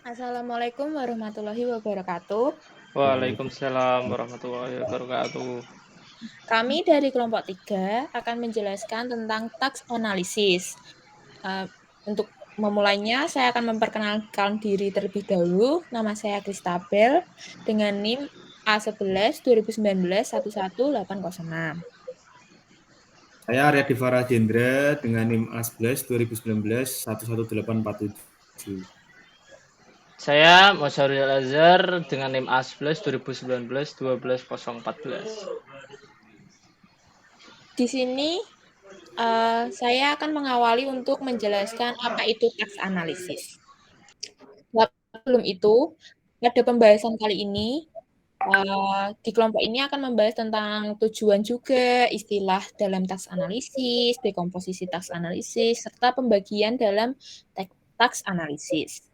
Assalamualaikum warahmatullahi wabarakatuh. Waalaikumsalam warahmatullahi wabarakatuh. Kami dari kelompok 3 akan menjelaskan tentang tax analisis. Untuk memulainya, saya akan memperkenalkan diri terlebih dahulu. Nama saya Kristabel dengan NIM A11 2019 11806. Saya Arya Divara Jendra dengan NIM A11 2019 11847. Saya Mosyarul Azhar dengan NIM A11 2019 12014. Di sini saya akan mengawali untuk menjelaskan apa itu tax analisis. Sebelum itu, pada pembahasan kali ini, di kelompok ini akan membahas tentang tujuan juga, istilah dalam tax analisis, dekomposisi tax analisis, serta pembagian dalam tax analisis.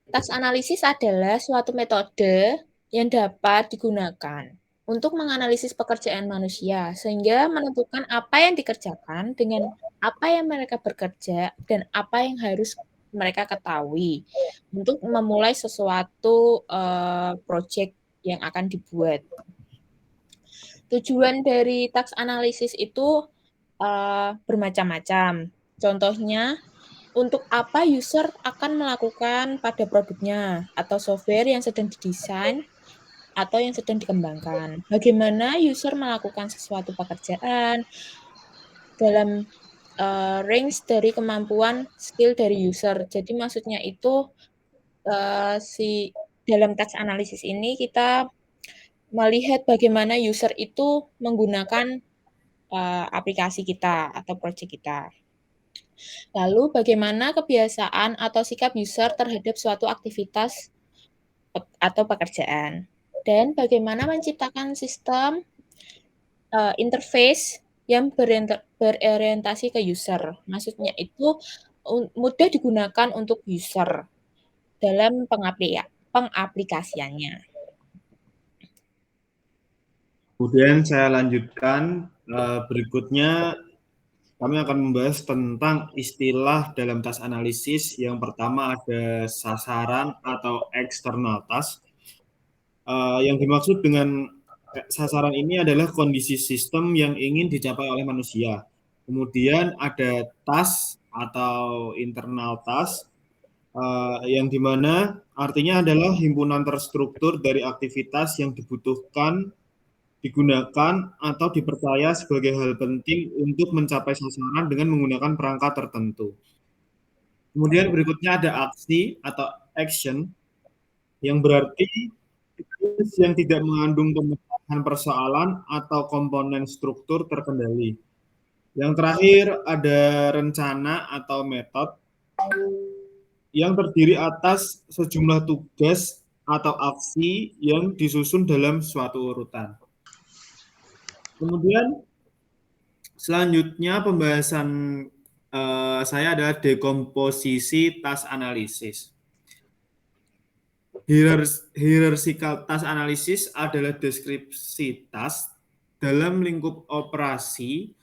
Tax analisis adalah suatu metode yang dapat digunakan untuk menganalisis pekerjaan manusia, sehingga menentukan apa yang dikerjakan dengan apa yang mereka bekerja dan apa yang harus mereka ketahui untuk memulai sesuatu proyek yang akan dibuat. Tujuan dari tax analisis itu bermacam-macam. Contohnya, untuk apa user akan melakukan pada produknya atau software yang sedang didesain atau yang sedang dikembangkan. Bagaimana user melakukan sesuatu pekerjaan dalam range dari kemampuan skill dari user. Jadi maksudnya itu dalam tax analisis ini kita melihat bagaimana user itu menggunakan aplikasi kita atau project kita. Lalu bagaimana kebiasaan atau sikap user terhadap suatu aktivitas atau pekerjaan. Dan bagaimana menciptakan sistem interface yang berorientasi ke user. Maksudnya itu mudah digunakan untuk user dalam pengaplikasiannya. Kemudian saya lanjutkan, berikutnya kami akan membahas tentang istilah dalam task analisis. Yang pertama ada sasaran atau external task. Yang dimaksud dengan sasaran ini adalah kondisi sistem yang ingin dicapai oleh manusia. Kemudian ada task atau internal task, yang dimana artinya adalah himpunan terstruktur dari aktivitas yang dibutuhkan, digunakan, atau dipercaya sebagai hal penting untuk mencapai sasaran dengan menggunakan perangkat tertentu. Kemudian berikutnya ada aksi atau action, yang berarti yang tidak mengandung pemecahan persoalan atau komponen struktur terkendali. Yang terakhir ada rencana atau metode, yang terdiri atas sejumlah tugas atau aksi yang disusun dalam suatu urutan. Kemudian selanjutnya pembahasan saya adalah dekomposisi task analisis. Hierarchical task analysis adalah deskripsi task dalam lingkup operasi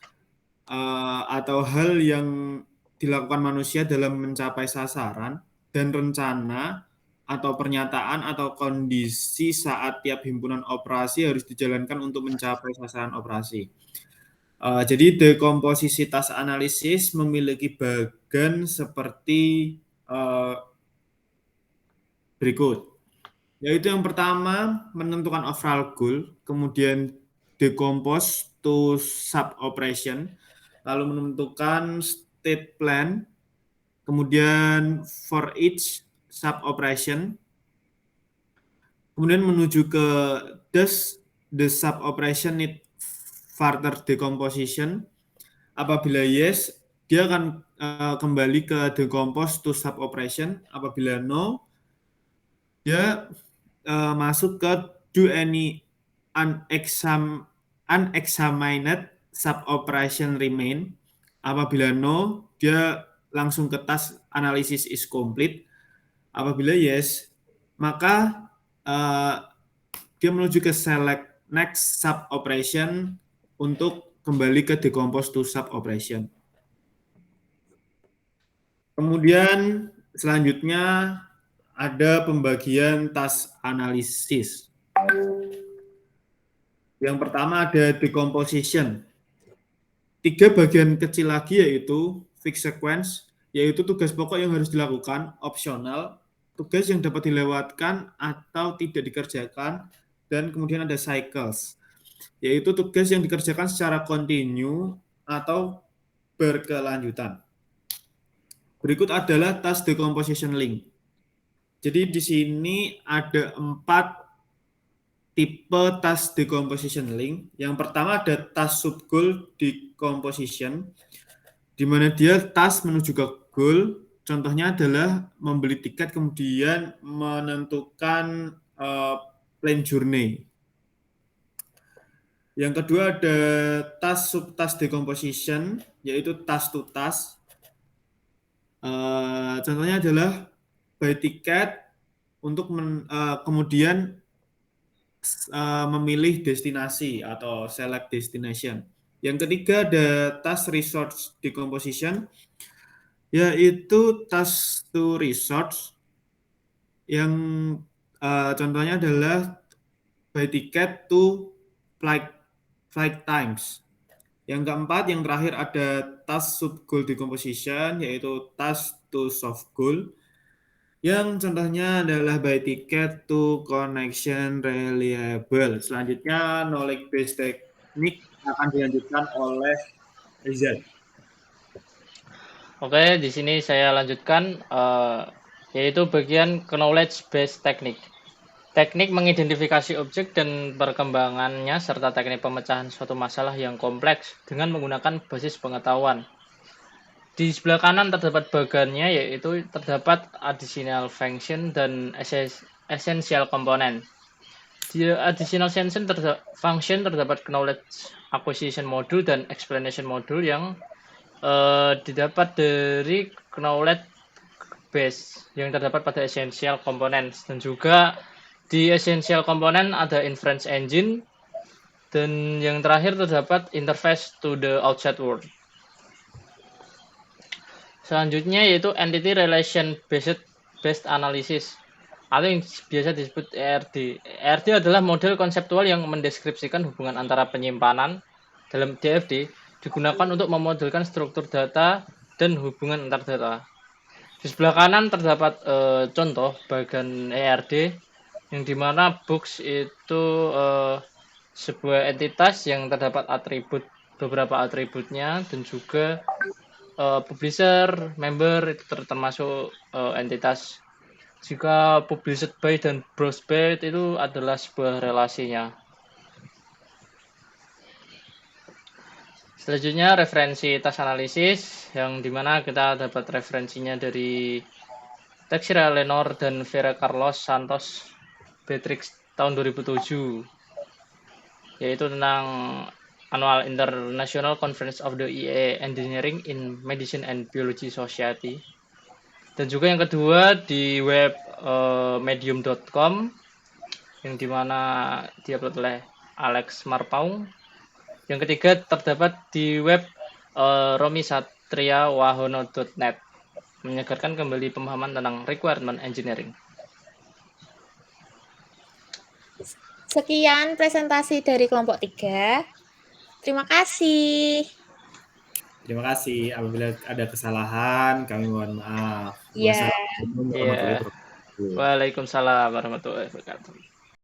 atau hal yang dilakukan manusia dalam mencapai sasaran, dan rencana atau pernyataan atau kondisi saat tiap himpunan operasi harus dijalankan untuk mencapai sasaran operasi. Jadi dekomposisi task analisis memiliki bagian seperti berikut. Yaitu yang pertama, menentukan overall goal, kemudian decompose to sub operation, lalu menentukan state plan, kemudian for each sub operation, kemudian menuju ke does the sub operation need further decomposition. Apabila yes, dia akan kembali ke decompose to sub operation. Apabila no, dia masuk ke do any unexamined sub operation remain. Apabila no, dia langsung ke task analysis is complete. Apabila yes, maka dia menuju ke select next sub operation untuk kembali ke decompose to sub operation. Kemudian Selanjutnya ada pembagian task analisis. Yang pertama ada decomposition. 3 bagian kecil lagi yaitu fixed sequence, yaitu tugas pokok yang harus dilakukan, opsional, tugas yang dapat dilewatkan atau tidak dikerjakan, dan kemudian ada cycles, yaitu tugas yang dikerjakan secara kontinu atau berkelanjutan. Berikut adalah task decomposition link. Jadi di sini ada 4 tipe task decomposition link. Yang pertama ada task subgoal decomposition, di mana dia task menuju ke goal. Contohnya adalah membeli tiket kemudian menentukan plan journey. Yang kedua ada task subtask decomposition, yaitu task to task. Contohnya adalah buy tiket untuk kemudian memilih destinasi atau select destination. Yang ketiga ada task resource decomposition, yaitu task to resource yang contohnya adalah buy ticket to flight times. Yang keempat, yang terakhir ada task sub-goal decomposition, yaitu task to soft goal. Yang contohnya adalah buy ticket to connection reliable. Selanjutnya, knowledge based technique akan dilanjutkan oleh Rizal. Oke, di sini saya lanjutkan, yaitu bagian knowledge based technique. Teknik mengidentifikasi objek dan perkembangannya serta teknik pemecahan suatu masalah yang kompleks dengan menggunakan basis pengetahuan. Di sebelah kanan terdapat bagannya, yaitu terdapat additional function dan essential component. Di additional function terdapat knowledge acquisition module dan explanation module yang didapat dari knowledge base yang terdapat pada essential components, dan juga di essential component ada inference engine, dan yang terakhir terdapat interface to the outside world. Selanjutnya yaitu entity relation based analysis atau yang biasa disebut ERD. ERD adalah model konseptual yang mendeskripsikan hubungan antara penyimpanan dalam DFD digunakan untuk memodelkan struktur data dan hubungan antar data. Di sebelah kanan terdapat contoh bagian ERD, yang dimana books itu sebuah entitas yang terdapat beberapa atributnya, dan juga publisher, member itu termasuk entitas. Jika published by dan browsed by itu adalah sebuah relasinya. Selanjutnya referensi task analisis, yang dimana kita dapat referensinya dari Teixeira Lenor dan Vera Carlos Santos Beatrix tahun 2007, yaitu tentang Annual International Conference of the EA Engineering in Medicine and Biology Society. Dan juga yang kedua di web medium.com, yang dimana diupload oleh Alex Marpaung. Yang ketiga terdapat di web romisatriawahono.net, menyegarkan kembali pemahaman tentang requirement engineering. Sekian presentasi dari kelompok 3. Terima kasih. Terima kasih. Apabila ada kesalahan, kami mohon maaf. Ya. Wassalamualaikum warahmatullahi wabarakatuh. Waalaikumsalam warahmatullahi wabarakatuh.